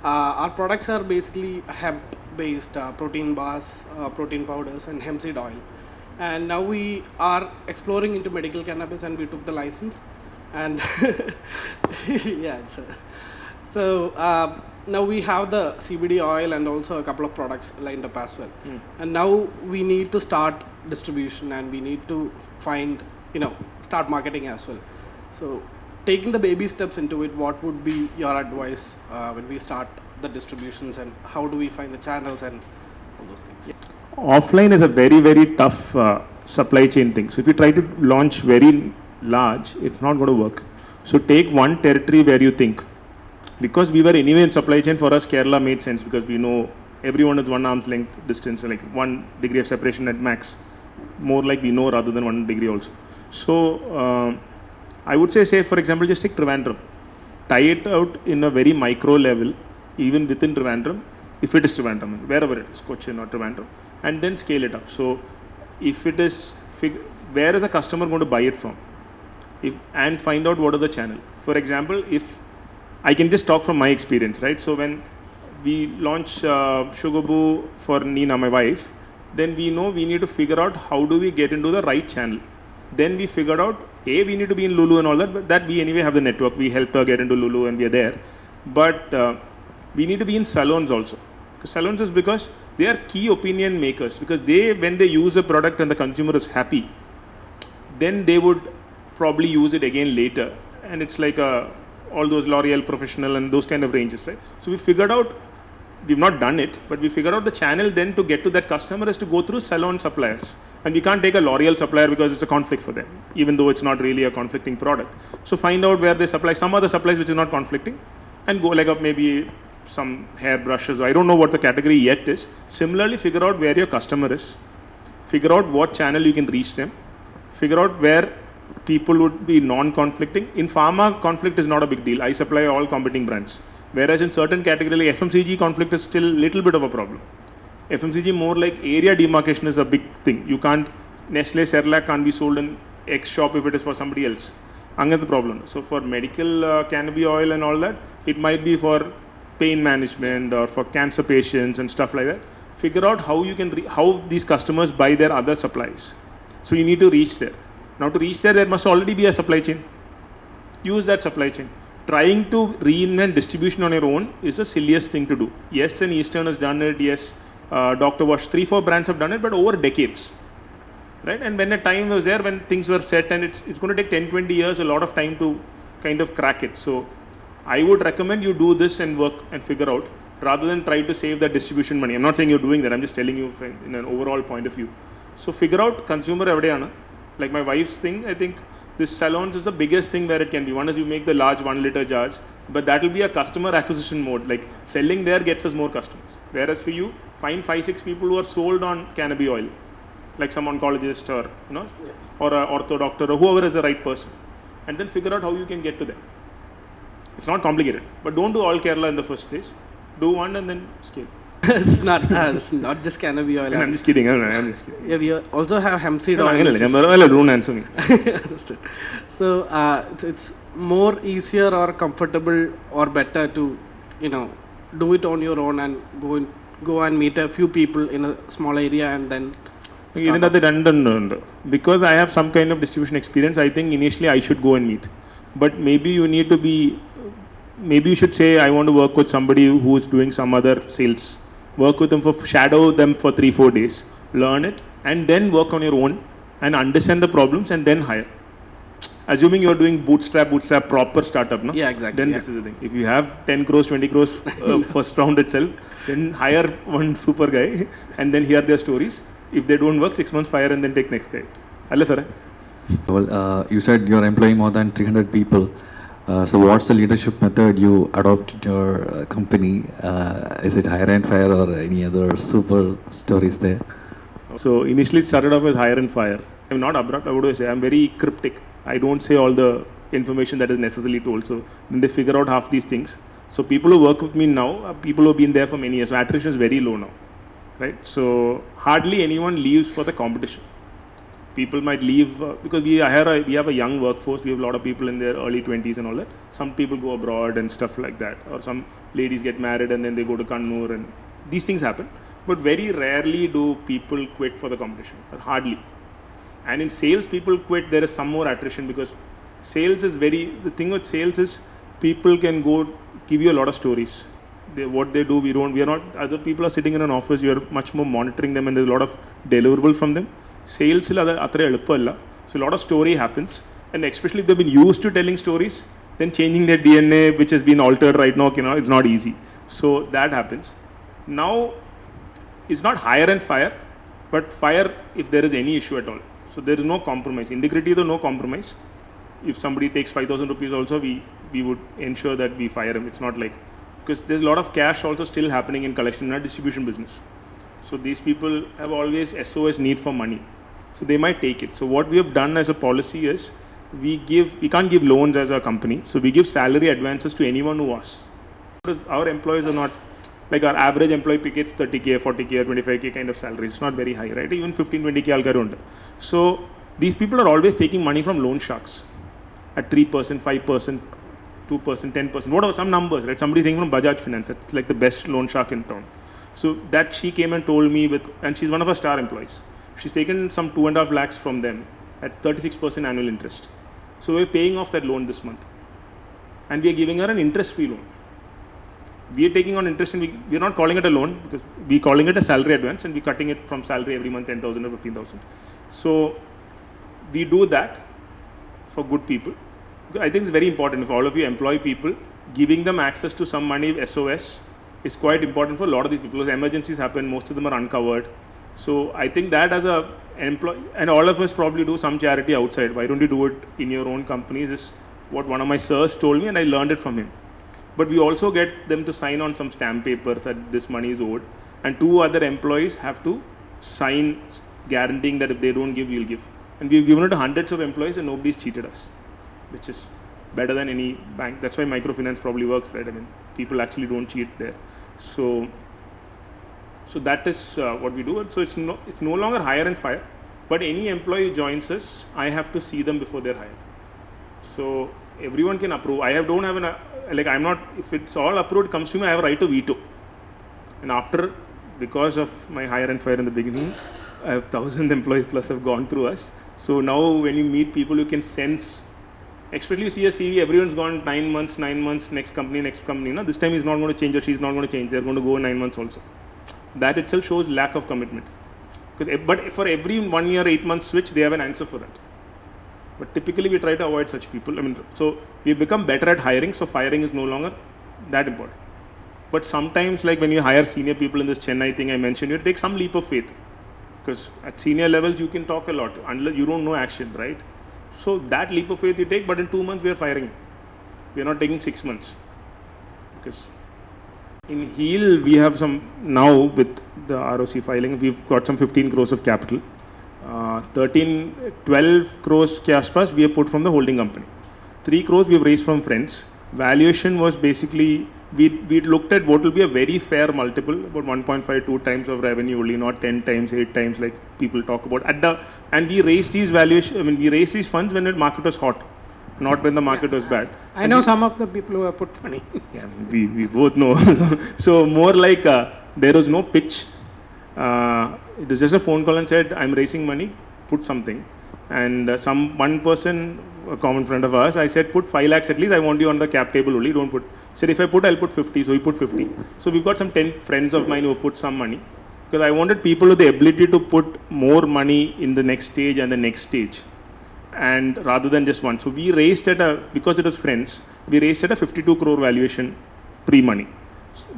our products are basically hemp-based protein bars, protein powders, and hemp seed oil. And now we are exploring into medical cannabis, and we took the license. And yeah, so now we have the CBD oil and also a couple of products lined up as well. And now we need to start distribution, and we need to find, start marketing as well. So taking the baby steps into it, what would be your advice when we start the distributions, and how do we find the channels and all those things? Offline is a very, very tough supply chain thing. So if you try to launch very large, it's not going to work. So take one territory where you think, because we were anyway in supply chain, for us Kerala made sense, because we know everyone is 1 arm's length distance, like 1 degree of separation at max, more like we know rather than 1 degree also. So I would say for example, just take Trivandrum, tie it out in a very micro level, even within Trivandrum, if it is Trivandrum, wherever it is, Cochin or Trivandrum, and then scale it up. So if it is, where is the customer going to buy it from? And find out what is the channel. For example, if I can just talk from my experience, right? So when we launch Sugar Boo for Nina, my wife, then we know we need to figure out how do we get into the right channel. Then we figured out, we need to be in Lulu and all that, but that we anyway have the network. We helped her get into Lulu and we are there. But we need to be in salons also. Salons is because they are key opinion makers, because when they use a product and the consumer is happy, then they would probably use it again later. And it's like all those L'Oreal Professional and those kind of ranges, right? So we figured out, we've not done it, but we figured out the channel then to get to that customer is to go through salon suppliers. And we can't take a L'Oreal supplier because it's a conflict for them, even though it's not really a conflicting product. So find out where they supply some other supplies which is not conflicting, and go like maybe some hair brushes. I don't know what the category yet is. Similarly, figure out where your customer is. Figure out what channel you can reach them. Figure out where people would be non-conflicting. In pharma, conflict is not a big deal. I supply all competing brands. Whereas in certain categories, like FMCG, conflict is still a little bit of a problem. FMCG more like area demarcation is a big thing. You can't, Nestle Cerelac can't be sold in X shop if it is for somebody else. That's the problem. So for medical cannabis oil and all that, it might be for pain management or for cancer patients and stuff like that. Figure out how you can, how these customers buy their other supplies. So you need to reach there. Now to reach there must already be a supply chain. Use that supply chain. Trying to reinvent distribution on your own is the silliest thing to do. Yes, and Eastern has done it. Yes, Dr. Wash, 3-4 brands have done it, but over decades. Right? And when a time was there, when things were set, and it's going to take 10-20 years, a lot of time to kind of crack it. So I would recommend you do this and work and figure out, rather than try to save that distribution money. I'm not saying you're doing that. I'm just telling you in an overall point of view. So figure out consumer evadiyana. Like my wife's thing, I think this salons is the biggest thing where it can be. One is you make the large 1 liter jars, but that will be a customer acquisition mode. Like selling there gets us more customers. Whereas for you, find 5-6 people who are sold on cannabis oil, like some oncologist or or a ortho doctor or whoever is the right person, and then figure out how you can get to them. It's not complicated, but don't do all Kerala in the first place. Do one and then scale. It's not just cannabis oil. I'm just kidding. I'm just kidding. Yeah, we also have hemp seed No, oil. don't answer me. Understood. So it's more easier or comfortable or better to do it on your own and go and meet a few people in a small area and then. Because I have some kind of distribution experience, I think initially I should go and meet. But maybe you need to be. Maybe you should say I want to work with somebody who is doing some other sales. Work with them shadow them for 3-4 days, learn it, and then work on your own and understand the problems and then hire. Assuming you're doing bootstrap proper startup, no? Yeah, exactly. Then this is the thing. If you have 10 crores, 20 crores first round itself, then hire one super guy and then hear their stories. If they don't work, 6 months fire and then take next guy. Hello, sir. Well, you said you're employing more than 300 people. So what's the leadership method you adopt in your company? Is it hire and fire or any other super stories there? So initially it started off as hire and fire. I'm not abrupt, I would say I'm very cryptic. I don't say all the information that is necessarily told. So then they figure out half these things. So people who work with me now are people who have been there for many years. So attrition is very low now, right? So hardly anyone leaves for the competition. People might leave because we have a young workforce. We have a lot of people in their early 20s and all that. Some people go abroad and stuff like that, or some ladies get married and then they go to Kannur, and these things happen. But very rarely do people quit for the competition, or hardly. And in sales, people quit. There is some more attrition because sales is the thing with sales is people can go give you a lot of stories. What they do, we are not, other people are sitting in an office, you are much more monitoring them and there's a lot of deliverable from them. Sales, so a lot of story happens, and especially if they've been used to telling stories, then changing their DNA, which has been altered right now, it's not easy. So that happens. Now, it's not hire and fire, but fire if there is any issue at all. So there is no compromise. Integrity, though, no compromise. If somebody takes 5,000 rupees also, we would ensure that we fire him. It's not like, because there's a lot of cash also still happening in collection in our distribution business. So these people have always SOS need for money. So they might take it. So what we have done as a policy is, we can't give loans as a company. So we give salary advances to anyone who asks. Because our employees are not, like our average employee gets 30K, 40K or 25K kind of salary. It's not very high, right? Even 15, 20K alkarunda. So these people are always taking money from loan sharks at 3%, 5%, 2%, 10%, whatever, some numbers, right? Somebody saying from Bajaj Finance, it's like the best loan shark in town. So that she came and told me and she's one of our star employees. She's taken some 2.5 lakhs from them at 36% annual interest. So we're paying off that loan this month. And we are giving her an interest-free loan. We are taking on interest and we're not calling it a loan because we're calling it a salary advance and we're cutting it from salary every month, 10,000 or 15,000. So we do that for good people. I think it's very important if all of you employ people, giving them access to some money, SOS, is quite important for a lot of these people because emergencies happen, most of them are uncovered. So I think that as a employee, and all of us probably do some charity outside. Why don't you do it in your own company? This is what one of my sirs told me and I learned it from him. But we also get them to sign on some stamp papers that this money is owed, and 2 other employees have to sign guaranteeing that if they don't give, we'll give. And we've given it to hundreds of employees and nobody's cheated us, which is better than any bank. That's why microfinance probably works, right? I mean, people actually don't cheat there. So that is what we do. So it's no longer hire and fire, but any employee who joins us, I have to see them before they're hired. So everyone can approve. Don't have if it's all approved, it comes to me, I have a right to veto. And after, because of my hire and fire in the beginning, I have 1,000 employees plus have gone through us. So now when you meet people, you can sense, especially you see a CV, everyone's gone 9 months, next company. No? This time he's not going to change or she's not going to change. They're going to go 9 months also. That itself shows lack of commitment. But for every 1 year, 8 months switch, they have an answer for that. But typically we try to avoid such people. So we've become better at hiring, so firing is no longer that important. But sometimes, like when you hire senior people in this Chennai thing I mentioned, you take some leap of faith. Because at senior levels, you can talk a lot, unless you don't know action, right? So that leap of faith you take, but in 2 months we are firing. We are not taking 6 months. Because in Haeal, we have now with the ROC filing, we've got some 15 crores of capital. 12 crores ke aspas we have put from the holding company. 3 crores we have raised from friends. Valuation was basically, we looked at what will be a very fair multiple, about 1.52 times of revenue only, not 10 times, 8 times like people talk about. And we raised these we raised these funds when the market was hot, not when the market was bad. I know some of the people who have put money. Yeah, we both know. So more like there was no pitch. It was just a phone call and said, I'm raising money, put something. And one person, a common friend of ours, I said, put 5 lakhs at least, I want you on the cap table only, don't put. Said, if I put, I'll put 50, so he put 50. So we've got some 10 friends of mine who put some money. Because I wanted people with the ability to put more money in the next stage and the next stage. And rather than just one. So we raised because it was friends, we raised at a 52 crore valuation pre-money.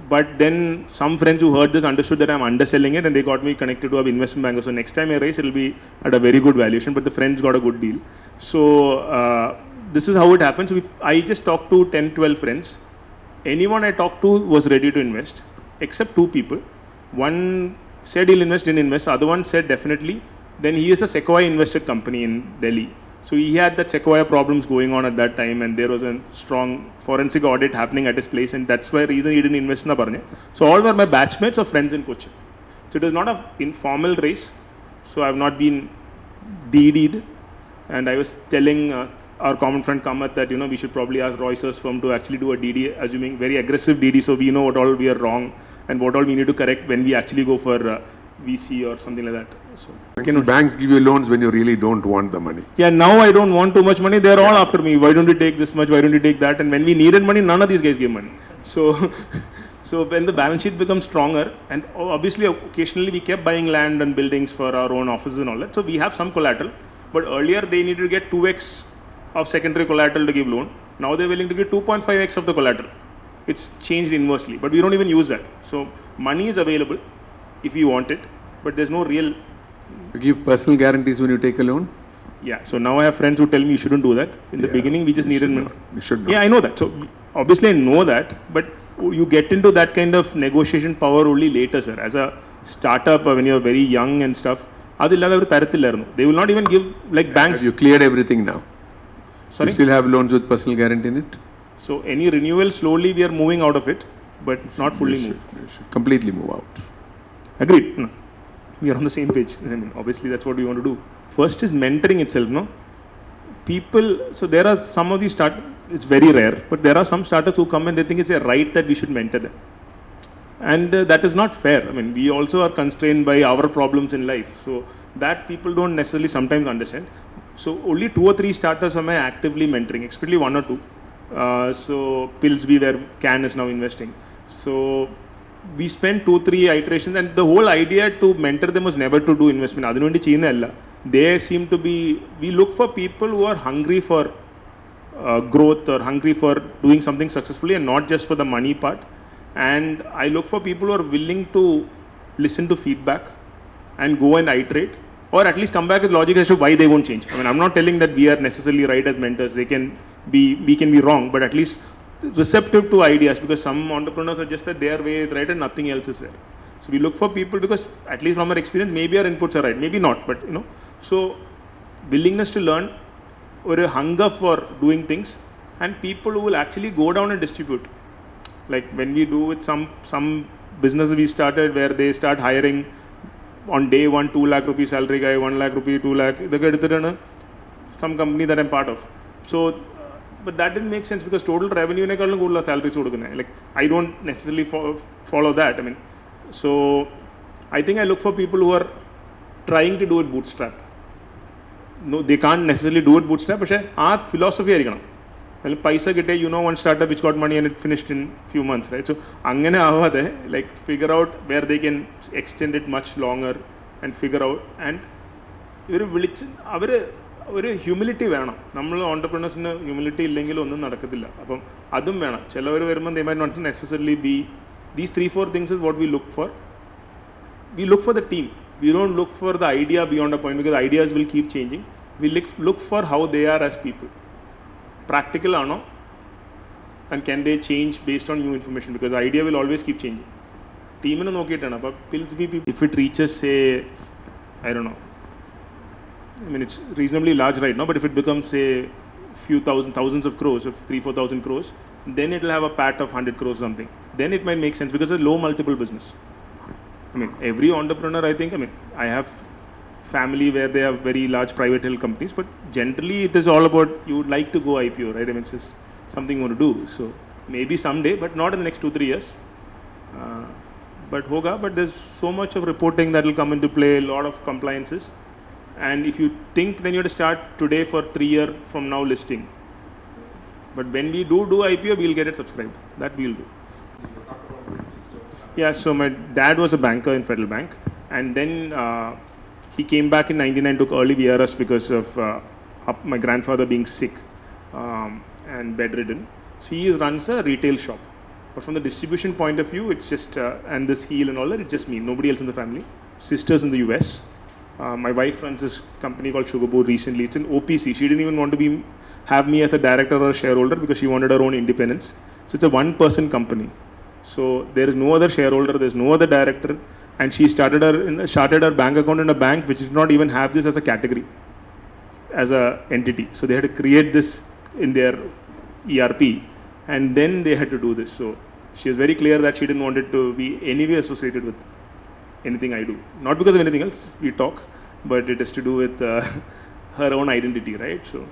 But then some friends who heard this understood that I'm underselling it and they got me connected to an investment banker. So next time I raise, it'll be at a very good valuation, but the friends got a good deal. So this is how it happens. I just talked to 10, 12 friends. Anyone I talked to was ready to invest, except 2 people. One said he'll invest, didn't invest. The other one said definitely. Then he is a Sequoia invested company in Delhi. So he had that Sequoia problems going on at that time, and there was a strong forensic audit happening at his place, and that's why reason he didn't invest in the. So all were my batchmates or friends in Kochi. So it was not an informal race. So I've not been DD'd, and I was telling our common friend Kamath that we should probably ask Royce's firm to actually do a DD, assuming very aggressive DD, so we know what all we are wrong and what all we need to correct when we actually go for VC or something like that. So banks give you loans when you really don't want the money. Yeah, now I don't want too much money. They're all after me. Why don't you take this much? Why don't you take that? And when we needed money, none of these guys gave money. So, so when the balance sheet becomes stronger, and obviously occasionally we kept buying land and buildings for our own offices and all that. So we have some collateral, but earlier they needed to get 2x of secondary collateral to give loan. Now they're willing to give 2.5x of the collateral. It's changed inversely, but we don't even use that. So money is available if you want it, but there's no real. You give personal guarantees when you take a loan? Yeah, so now I have friends who tell me you shouldn't do that. In the beginning, we just needed money. You should not. Yeah, I know that. So obviously I know that, but you get into that kind of negotiation power only later, sir. As a startup, when you're very young and stuff, they will not even give like banks. Have you cleared everything now? Sorry? You still have loans with personal guarantee in it? So any renewal, slowly we are moving out of it, but not fully moved. You should completely move out. Agreed. No. We are on the same page. I mean, obviously that's what we want to do. First is mentoring itself, no? People, so there are some of these it's very rare, but there are some startups who come and they think it's a right that we should mentor them. And that is not fair. I mean, we also are constrained by our problems in life. So that people don't necessarily sometimes understand. So only 2 or 3 startups am I actively mentoring, especially 1 or 2. So Pillsby, where Can is now investing. So we spent 2-3 iterations, and the whole idea to mentor them was never to do investment. They seem to be, we look for people who are hungry for growth or hungry for doing something successfully and not just for the money part. And I look for people who are willing to listen to feedback and go and iterate, or at least come back with logic as to why they won't change. I mean, I'm not telling that we are necessarily right as mentors. We can be wrong, but at least receptive to ideas, because some entrepreneurs are just that their way is right and nothing else is there. So we look for people because, at least from our experience, maybe our inputs are right, maybe not, but so willingness to learn, or a hunger for doing things, and people who will actually go down and distribute. Like when we do with some business we started where they start hiring on day 1 2 lakh rupee salary guy, 1 lakh rupee, 2 lakh, some company that I'm part of. So, but that didn't make sense because total revenue salaries. Like I don't necessarily follow that. I mean, so I think I look for people who are trying to do it bootstrap. No, they can't necessarily do it bootstrap, but our philosophy is paisa gete, one startup which got money and it finished in few months, right? So angane avade, like figure out where they can extend it much longer and figure out, and ഒരു humility വേണം. നമ്മൾ ഓണ്ടർപ്രണേഴ്സിന് humility ഇല്ലെങ്കിൽ ഒന്നും നടക്കത്തില്ല. അപ്പം അതും വേണം. ചിലവർ വരുമ്പോൾ they might not necessarily be these 3-4 things is what we look for. We look for the team. We don't look for the idea beyond a point, because ideas will keep changing. We look for how they are as people. Practical or no, and can they change based on new information, because the idea will always keep changing. Team in nokkitana, but if it reaches, say, I don't know, I mean, it's reasonably large right now, but if it becomes, say, thousands of crores, of 3,000-4,000 crores, then it will have a PAT of 100 crores or something. Then it might make sense, because it's a low multiple business. I mean, every entrepreneur, I think, I have family where they have very large private held companies, but generally it is all about you would like to go IPO, right? I mean, it's just something you want to do. So maybe someday, but not in the next 2-3 years. But hoga, but there's so much of reporting that will come into play, a lot of compliances. And if you think, then you have to start today for 3 years from now listing. But when we do IPO, we'll get it subscribed. That we'll do. Yeah, so my dad was a banker in Federal Bank, and then he came back in 99, took early VRS because of my grandfather being sick and bedridden. So he runs a retail shop. But from the distribution point of view, it's just, and this Haeal and all that, it's just me, nobody else in the family. Sisters in the US. My wife runs this company called Sugarboard recently. It's an OPC. She didn't even want to have me as a director or a shareholder because she wanted her own independence. So it's a one-person company. So there is no other shareholder, there's no other director, and she started her bank account in a bank which did not even have this as a category. as a entity. So they had to create this in their ERP, and then they had to do this. So she was very clear that she didn't want it to be anyway associated with anything I do. Not because of anything else, we talk, but it is to do with her own identity, right? So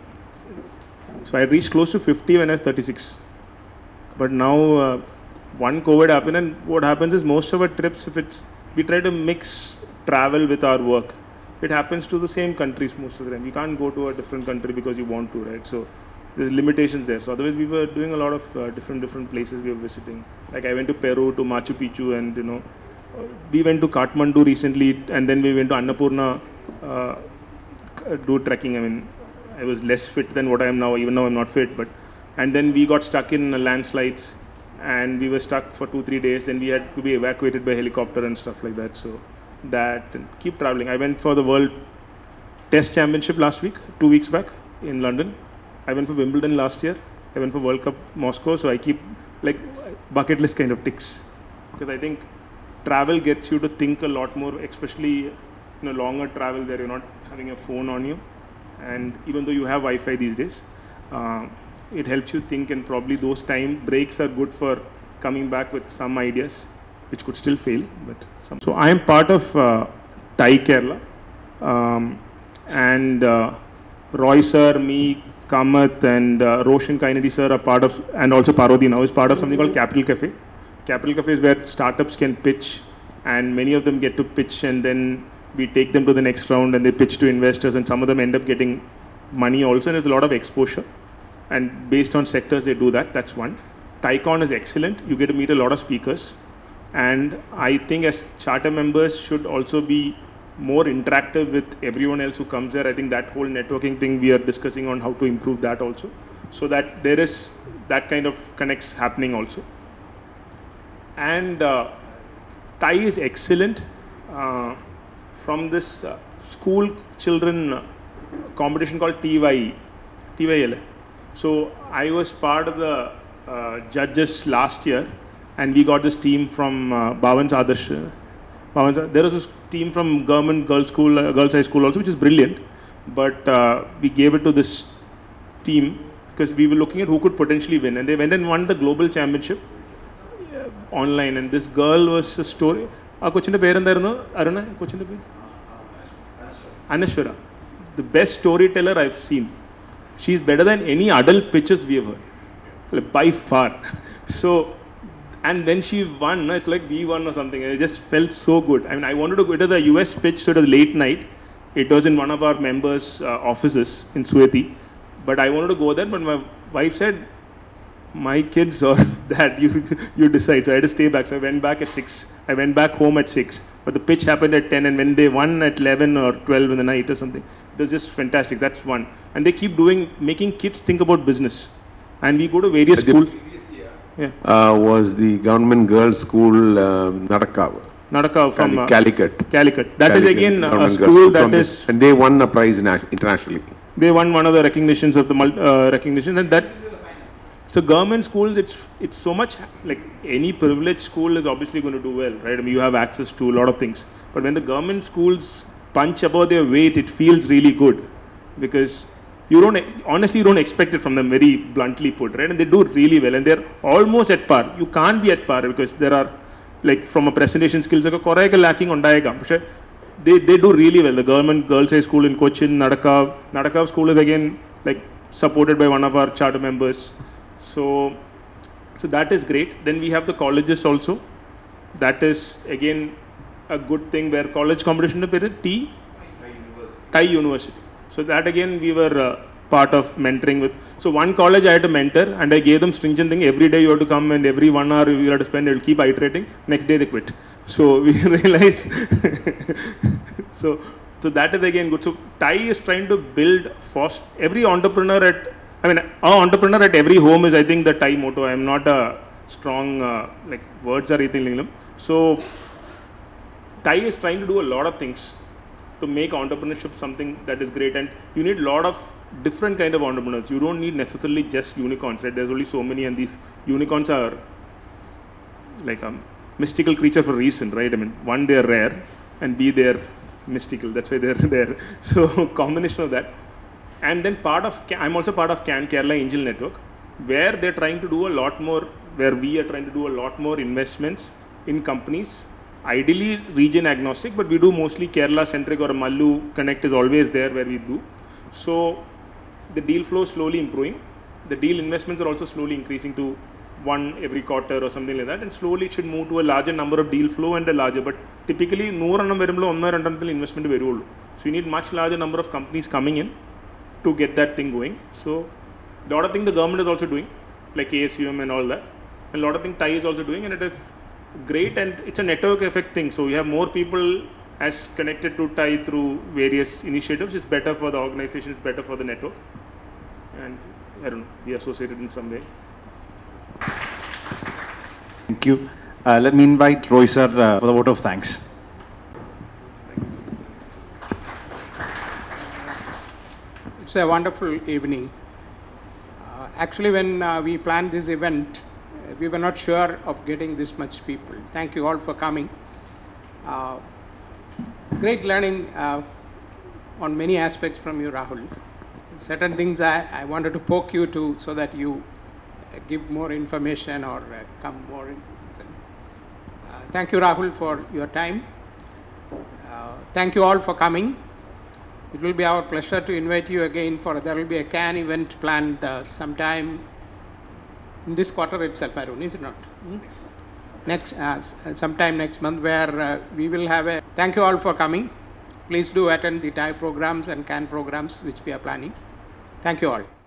I reached close to 50 when I was 36. But now one COVID happened, and what happens is most of our trips, we try to mix travel with our work. It happens to the same countries most of the time. We can't go to a different country because you want to, right? So there's limitations there. So otherwise we were doing a lot of different places we were visiting. Like I went to Peru, to Machu Picchu, and we went to Kathmandu recently, and then we went to Annapurna, do trekking. I mean, I was less fit than what I am now, even though I'm not fit, and then we got stuck in landslides, and we were stuck for 2-3 days, then we had to be evacuated by helicopter and stuff like that. So that, and keep traveling. I went for the World Test Championship last week, 2 weeks back in London. I went for Wimbledon last year. I went for World Cup Moscow. So I keep like bucket list kind of ticks, because I think travel gets you to think a lot more, especially longer travel where you're not having a phone on you, and even though you have Wi-Fi these days, it helps you think, and probably those time breaks are good for coming back with some ideas, which could still fail, but some. So I am part of TiE Kerala, and Roy sir, me, Kamath, and Roshan Kainedi sir are part of, and also Parodi now is part of something called Capital Cafe. Capital Cafe is where startups can pitch, and many of them get to pitch, and then we take them to the next round, and they pitch to investors, and some of them end up getting money also, and there's a lot of exposure. And based on sectors, they do that. That's one. TiECon is excellent. You get to meet a lot of speakers. And I think as charter members should also be more interactive with everyone else who comes there. I think that whole networking thing we are discussing on how to improve that also, so that there is that kind of connects happening also. And TiE is excellent. From this school children competition called TiE. So I was part of the judges last year, and we got this team from Bhavan's Adarsh. There was this team from Government Girls School, Girls High School also, which is brilliant. But we gave it to this team because we were looking at who could potentially win, and they went and won the global championship online. And this girl was a story. Anashwara, the best storyteller I've seen. She's better than any adult pitches we have heard, like, by far. So, and then she won. It's like we won or something. It just felt so good. I mean, I wanted to go to the US pitch, so it was late night. It was in one of our members' offices in Sueti. But I wanted to go there, but my wife said, my kids or that, you decide. So I had to stay back. So I went back at 6. I went back home at 6. But the pitch happened at 10, and when they won at 11 or 12 in the night or something, it was just fantastic. That's one. And they keep making kids think about business. And we go to various schools. Was the Government Girls School Nadaka from Calicut. That is again a school that is... And they won a prize internationally. They won one of the recognitions of the recognition, and that... So government schools, it's so much, like any privileged school is obviously going to do well, right? I mean, you have access to a lot of things. But when the government schools punch above their weight, it feels really good, because you don't expect it from them, very bluntly put, right? And they do really well, and they're almost at par. You can't be at par because there are, like, from a presentation skills, like lacking on diagram. They do really well. The Government Girls High School in Cochin, Nadakav school is again like supported by one of our charter members. So that is great. Then we have the colleges also. That is again a good thing, where college competition is TiE University. So that again we were part of mentoring with. So one college I had to mentor, and I gave them stringent thing. Every day you have to come, and every 1 hour you have to spend. You'll keep iterating. Next day they quit. So we realized. So that is again good. So TiE is trying to build every entrepreneur our entrepreneur at every home is, I think, the TiE motto. I am not a strong like words or anything. So TiE is trying to do a lot of things to make entrepreneurship something that is great, and you need a lot of different kind of entrepreneurs. You don't need necessarily just unicorns, right? There's only so many, and these unicorns are like a mystical creature for a reason, right? I mean, one, they're rare, and B, they're mystical. That's why they're there. So combination of that. And then I'm also part of CAN, Kerala Angel Network, where they're trying to do a lot more, where we are trying to do a lot more investments in companies, ideally region agnostic, but we do mostly Kerala centric, or Mallu Connect is always there where we do. So the deal flow is slowly improving. The deal investments are also slowly increasing to one every quarter or something like that, and slowly it should move to a larger number of deal flow and a larger, but typically 100 investment varullu. So you need much larger number of companies coming in to get that thing going. So a lot of things the government is also doing, like ASUM and all that, and a lot of things TiE is also doing, and it is great, and it's a network effect thing. So you have more people as connected to TiE through various initiatives. It's better for the organization, it's better for the network, and I don't know, be associated in some way. Thank you. Let me invite Roy sir for the vote of thanks. It's a wonderful evening. Actually, when we planned this event, we were not sure of getting this much people. Thank you all for coming. Great learning on many aspects from you, Rahul. Certain things I wanted to poke you to so that you give more information or come more in. Thank you, Rahul, for your time. Thank you all for coming. It will be our pleasure to invite you again there will be a CAN event planned sometime in this quarter itself, Arun, is it not? Sometime next month, where we will have thank you all for coming. Please do attend the TiE programs and CAN programs which we are planning. Thank you all.